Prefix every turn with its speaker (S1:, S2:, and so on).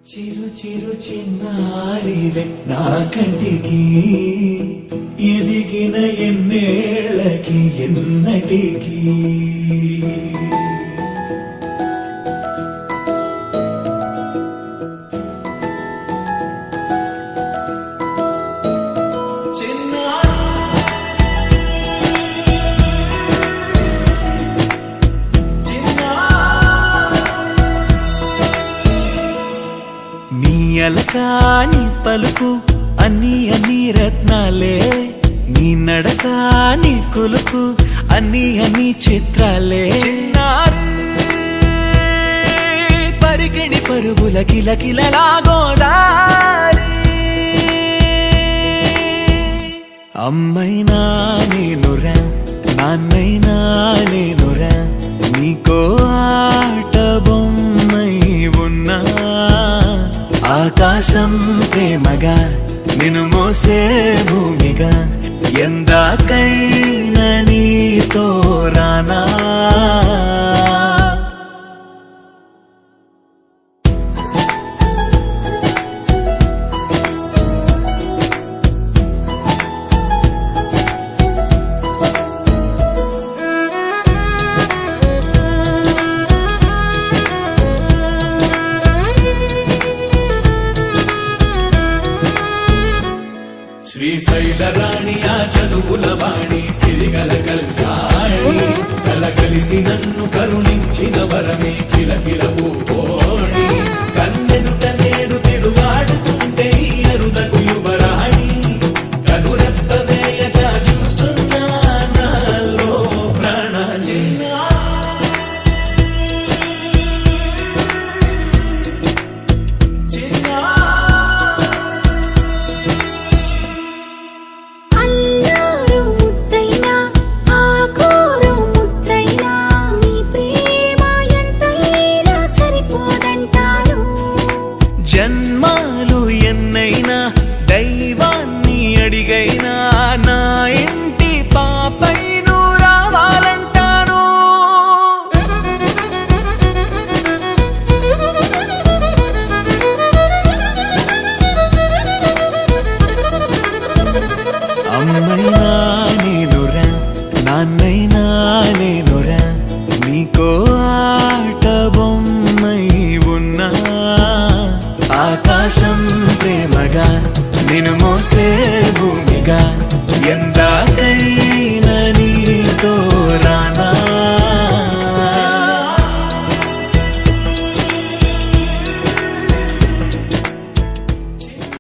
S1: చిరు చిరు చిన్నారివే నా కంటికి ఎదిగిన ఎన్నేళ్ళకి ఎన్నటికి అలకాని పలుకు అన్ని రత్నాలే నీ నడకాని కులుకు అన్ని చిత్రాలే పరికిణి పరుగుల కిలకిలలాగోదారి అమ్మైనా నేనురా నాన్నైనా నేనురా నీకో ఆట బొమ్మై ఉన్నా ఆకాశం ప్రేమగా నిన్ను మోసే భూమిగా ఎందాకైనా నీతో రానా శ్రీశైల రాణి ఆ చదువుల వాణి సిరిగల కల్యాణి కలకలిసి నన్ను కరుణించిన వరమే కిలకిల పూకోణి కన్నెదుట నేడు తిరుగాడుతుంటే అరుదకు యువరాణి కనురెప్ప వేయక చూస్తున్నా నాలో ప్రాణ జన్మాలు ఎన్నైనా దైవాన్ని అడిగైనా నా ఇంటి పాపై నువ్వు రావాలంటాను అమ్మైనా నేనురా నాన్నైనా నేనురా నీకో ఆట బొమ్మై ఉన్నా ఆకాశం ప్రేమగా నిన్ను మోసే భూమిగా